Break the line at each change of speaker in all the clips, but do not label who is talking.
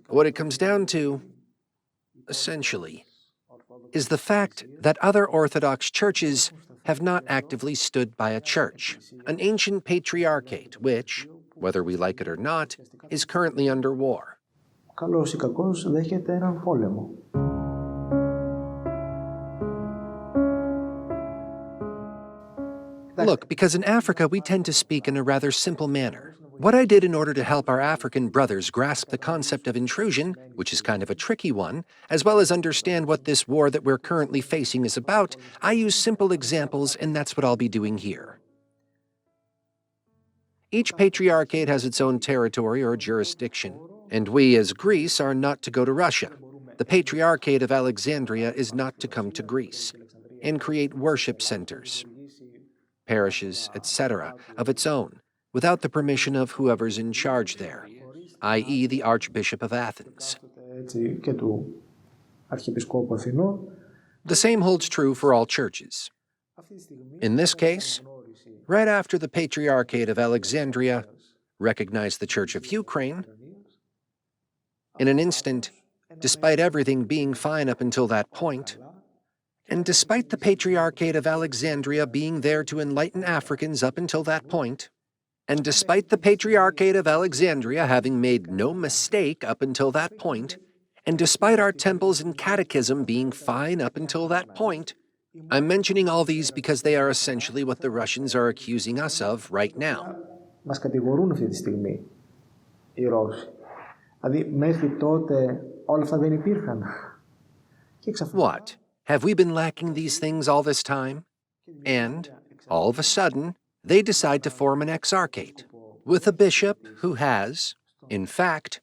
What it comes down to, essentially, is the fact that other Orthodox churches have not actively stood by a church, an ancient patriarchate which, whether we like it or not, is currently under war.
Καλός ή κακός δέχεται έναν πόλεμο.
Look, because in Africa we tend to speak in a rather simple manner. What I did in order to help our African brothers grasp the concept of intrusion, which is kind of a tricky one, as well as understand what this war that we're currently facing is about, I use simple examples, and that's what I'll be doing here. Each patriarchate has its own territory or jurisdiction, and we as Greece are not to go to Russia. The Patriarchate of Alexandria is not to come to Greece and create worship centers, parishes, etc., of its own, without the permission of whoever's in charge there, i.e. the Archbishop of Athens.
Και του Αρχιεπισκόπου Αθηνών.
The same holds true for all churches. In this case, right after the Patriarchate of Alexandria recognized the Church of Ukraine, in an instant, despite everything being fine up until that point, and despite the Patriarchate of Alexandria being there to enlighten Africans up until that point, and despite the Patriarchate of Alexandria having made no mistake up until that point, and despite our temples and catechism being fine up until that point, I'm mentioning all these because they are essentially what the Russians are accusing us of right now.
Μας κατηγορούν αυτή τη στιγμή οι Ρώσοι. Δηλαδή μέχρι τότε όλα αυτά δεν υπήρχαν.
What? Have we been lacking these things all this time? And, all of a sudden, they decide to form an exarchate, with a bishop who has, in fact,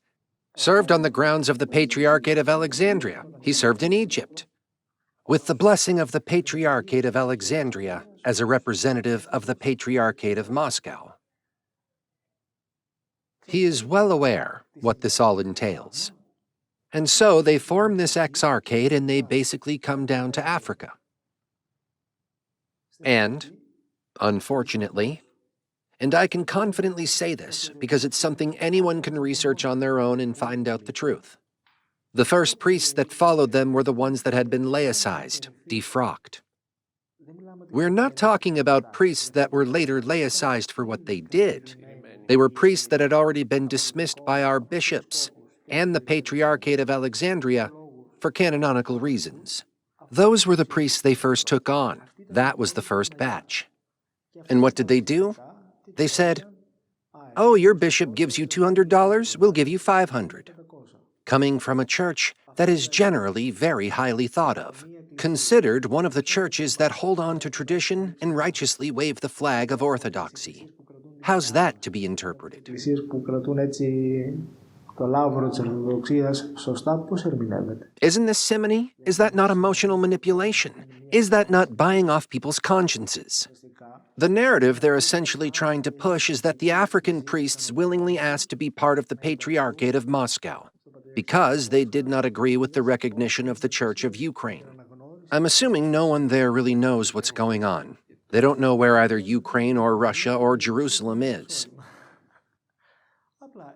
served on the grounds of the Patriarchate of Alexandria. He served in Egypt, with the blessing of the Patriarchate of Alexandria as a representative of the Patriarchate of Moscow. He is well aware what this all entails. And so they form this exarchate and they basically come down to Africa. And, unfortunately, and I can confidently say this because it's something anyone can research on their own and find out the truth. The first priests that followed them were the ones that had been laicized, defrocked. We're not talking about priests that were later laicized for what they did. They were priests that had already been dismissed by our bishops and the Patriarchate of Alexandria for canonical reasons. Those were the priests they first took on. That was the first batch. And what did they do? They said, "Oh, your bishop gives you $200, we'll give you $500. Coming from a church that is generally very highly thought of, considered one of the churches that hold on to tradition and righteously wave the flag of orthodoxy. How's that to be interpreted? Isn't this simony? Is that not emotional manipulation? Is that not buying off people's consciences? The narrative they're essentially trying to push is that the African priests willingly asked to be part of the Patriarchate of Moscow because they did not agree with the recognition of the Church of Ukraine. I'm assuming no one there really knows what's going on. They don't know where either Ukraine or Russia or Jerusalem is.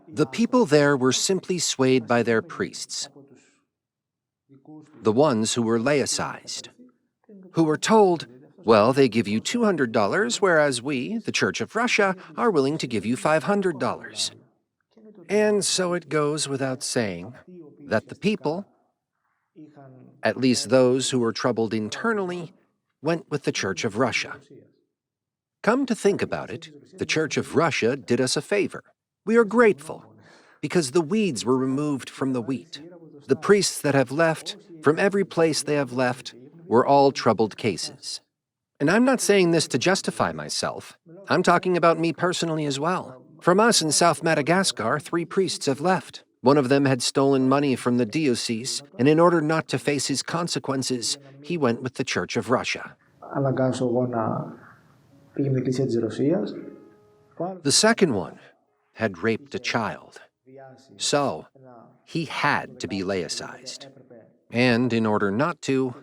The people there were simply swayed by their priests, the ones who were laicized, who were told, well, they give you $200, whereas we, the Church of Russia, are willing to give you $500. And so it goes without saying that the people, at least those who were troubled internally, went with the Church of Russia. Come to think about it, the Church of Russia did us a favor. We are grateful, because the weeds were removed from the wheat. The priests that have left, from every place they have left, were all troubled cases. And I'm not saying this to justify myself. I'm talking about me personally as well. From us in South Madagascar, 3 priests have left. One of them had stolen money from the diocese, and in order not to face his consequences, he went with the Church of Russia. The second one had raped a child. So, he had to be laicized. And in order not to,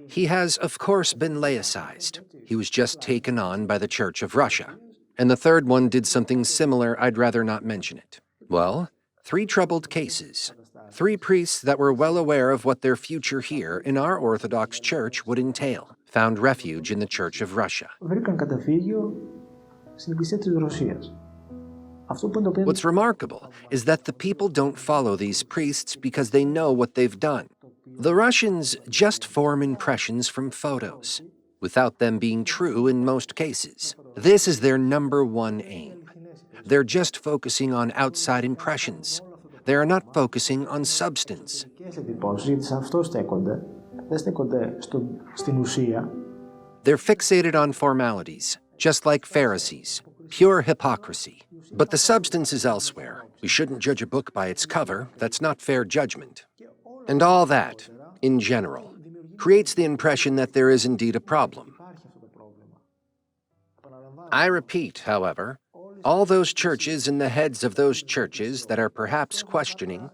he has, of course, been laicized. He was just taken on by the Church of Russia. And the third one did something similar. I'd rather not mention it. Well, 3 troubled cases. Three priests that were well aware of what their future here in our Orthodox Church would entail found refuge in the Church of Russia.
Βρήκαν καταφύγιο στην Εκκλησία της Ρωσίας. Αυτό που εντοπίζουν
What's remarkable is that the people don't follow these priests because they know what they've done. The Russians just form impressions from photos, without them being true in most cases. This is their number one aim. They're just focusing on outside impressions. They are not focusing on substance.
και εντυπώσεις, γιατί σε αυτό στέκονται, δεν στέκονται στην ουσία.
They're fixated on formalities, just like Pharisees, pure hypocrisy. But the substance is elsewhere. We shouldn't judge a book by its cover. That's not fair judgment. And all that, in general, creates the impression that there is indeed a problem. I repeat, however, all those churches and the heads of those churches that are perhaps questioning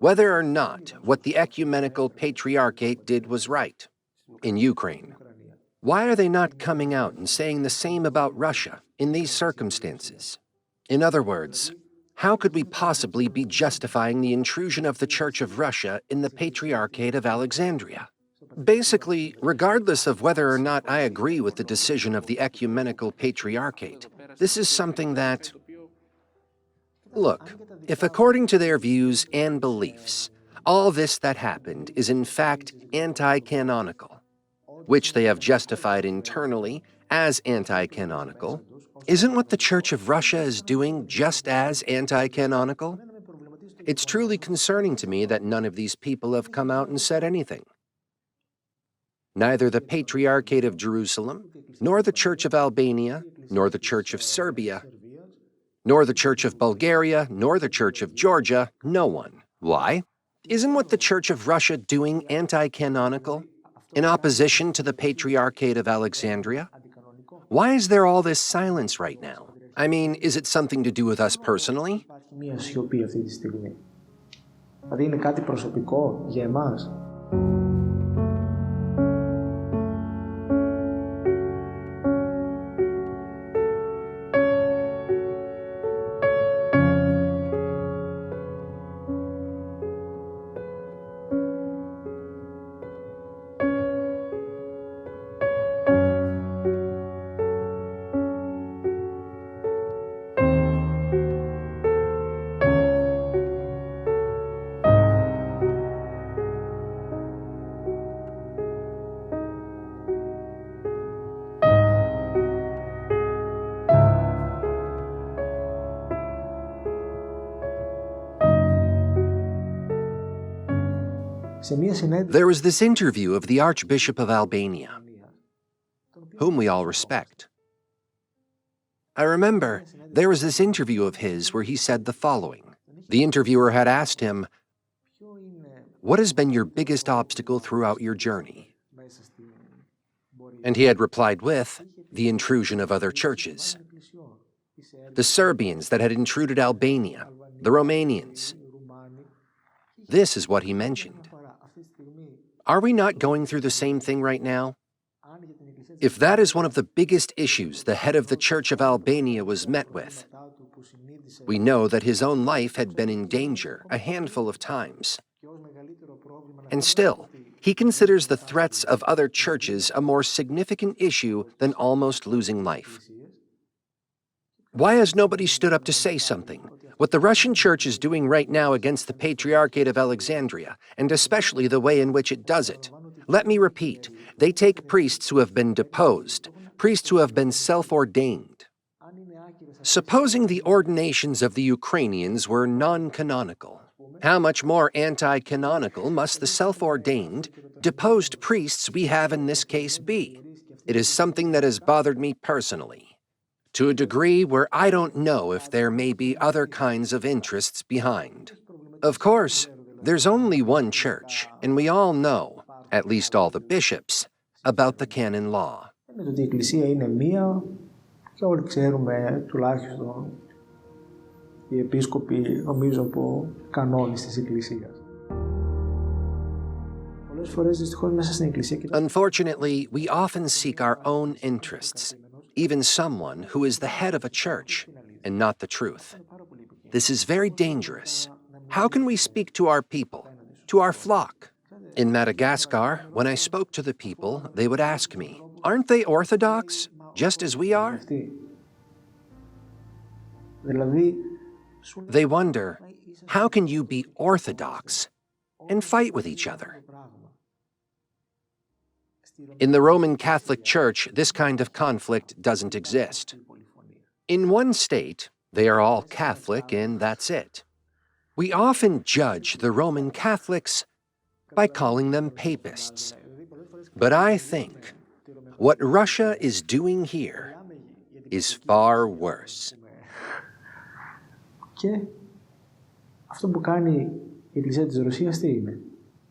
whether or not what the ecumenical patriarchate did was right in Ukraine. Why are they not coming out and saying the same about Russia in these circumstances? In other words, how could we possibly be justifying the intrusion of the Church of Russia in the Patriarchate of Alexandria? Basically, regardless of whether or not I agree with the decision of the Ecumenical Patriarchate, this is something that... Look, if according to their views and beliefs, all this that happened is in fact anti-canonical, which they have justified internally as anti-canonical, isn't what the Church of Russia is doing just as anti-canonical? It's truly concerning to me that none of these people have come out and said anything. Neither the Patriarchate of Jerusalem, nor the Church of Albania, nor the Church of Serbia, nor the Church of Bulgaria, nor the Church of Georgia, no one. Why? Isn't what the Church of Russia doing anti-canonical, in opposition to the Patriarchate of Alexandria? Why is there all this silence right now? I mean, is it something to do with us personally?
Υπάρχει μία σιωπή αυτή τη στιγμή. Δηλαδή είναι κάτι προσωπικό για εμάς.
There was this interview of the Archbishop of Albania, whom we all respect. I remember there was this interview of his where he said the following. The interviewer had asked him, "What has been your biggest obstacle throughout your journey?" And he had replied with, "The intrusion of other churches. The Serbians that had intruded Albania, the Romanians." This is what he mentioned. Are we not going through the same thing right now? If that is one of the biggest issues the head of the Church of Albania was met with, we know that his own life had been in danger a handful of times. And still, he considers the threats of other churches a more significant issue than almost losing life. Why has nobody stood up to say something? What the Russian Church is doing right now against the Patriarchate of Alexandria, and especially the way in which it does it. Let me repeat, they take priests who have been deposed, priests who have been self-ordained. Supposing the ordinations of the Ukrainians were non-canonical, how much more anti-canonical must the self-ordained, deposed priests we have in this case be? It is something that has bothered me personally, to a degree where I don't know if there may be other kinds of interests behind. Of course, there's only one church, and we all know, at least all the bishops, about the canon law.
Η Εκκλησία είναι μία και όλοι ξέρουμε τουλάχιστον οι επίσκοποι νομίζω από κανόνες της Εκκλησίας. Πολλές φορές δυστυχώς μέσα στην Εκκλησία...
Unfortunately, we often seek our own interests, even someone who is the head of a church and not the truth. This is very dangerous. How can we speak to our people, to our flock? In Madagascar, when I spoke to the people, they would ask me, aren't they Orthodox, just as we are?
Δηλαδή,
They wonder, how can you be Orthodox and fight with each other? In the Roman Catholic Church, this kind of conflict doesn't exist. In one state, they are all Catholic and that's it. We often judge the Roman Catholics by calling them papists. But I think what Russia is doing here is far worse.
Και αυτό που κάνει η Εκκλησία της Ρωσίας τι είναι?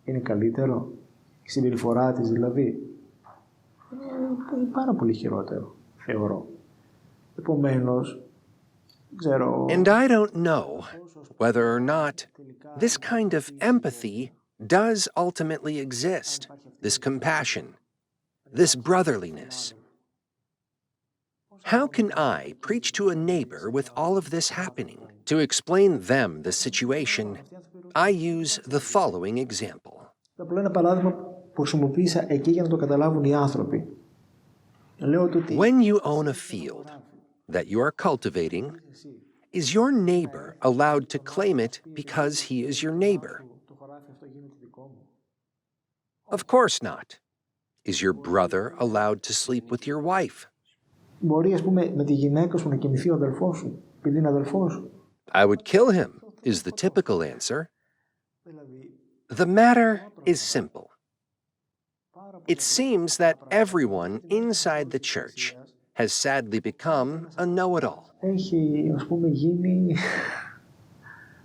Είναι καλύτερο? Η συμπεριφορά της δηλαδή? Είναι πάρα πολύ χειρότερο, θεωρώ. Επομένως, δεν ξέρω...
And I don't know whether or not this kind of empathy does ultimately exist, this compassion, this brotherliness. How can I preach to a neighbor with all of this happening? To explain them the situation, I use the following example.
Απλό ένα παράδειγμα που χρησιμοποίησα εκεί για να το καταλάβουν οι άνθρωποι. Λέω ότι...
When you own a field that you are cultivating, is your neighbor allowed to claim it because he is your neighbor? Of course not. Is your brother allowed to sleep with your wife?
Μπορεί, ας πούμε, με τη γυναίκα σου να κοιμηθεί ο αδελφός σου, επειδή είναι αδελφός σου.
I would kill him, is the typical answer. The matter is simple. It seems that everyone inside the church has sadly become a know-it-all.
Έχει, ας πούμε, γίνει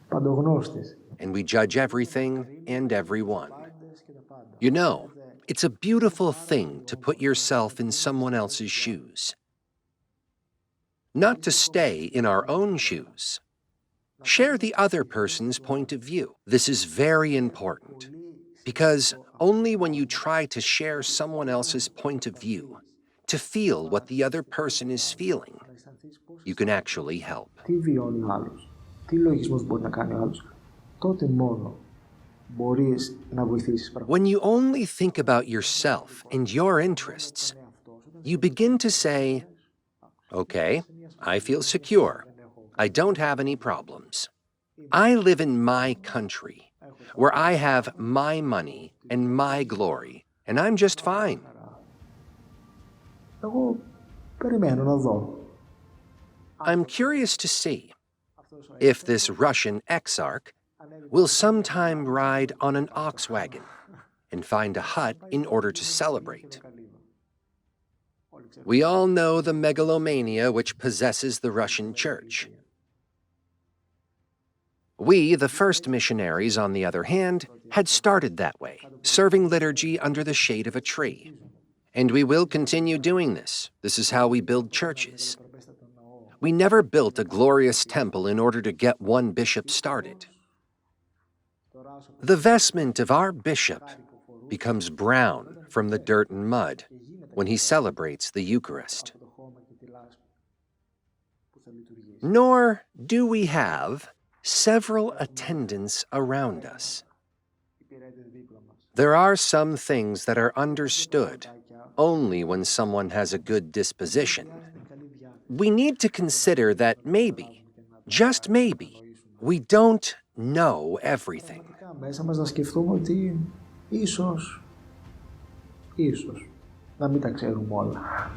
παντογνώστης.
And we judge everything and everyone. You know, it's a beautiful thing to put yourself in someone else's shoes. Not to stay in our own shoes. Share the other person's point of view. This is very important, because only when you try to share someone else's point of view, to feel what the other person is feeling, you can actually help.
Τι βιώνει ο άλλος, τι λογισμός μπορεί να κάνει ο άλλος, τότε μόνο μπορείς να βοηθήσεις πραγματικά.
When you only think about yourself and your interests, you begin to say, okay, I feel secure. I don't have any problems. I live in my country, where I have my money and my glory, and I'm just fine.
Εγώ περιμένω να δω.
I'm curious to see if this Russian exarch will sometime ride on an ox wagon and find a hut in order to celebrate. We all know the megalomania which possesses the Russian church. We, the first missionaries, on the other hand, had started that way, serving liturgy under the shade of a tree. And we will continue doing this. This is how we build churches. We never built a glorious temple in order to get one bishop started. The vestment of our bishop becomes brown from the dirt and mud when he celebrates the Eucharist. Nor do we have several attendants around us. There are some things that are understood only when someone has a good disposition. We need to consider that maybe, just maybe, we don't know everything.
Μέσα μας να σκεφτούμε ότι ίσως να μην τα ξέρουμε όλα.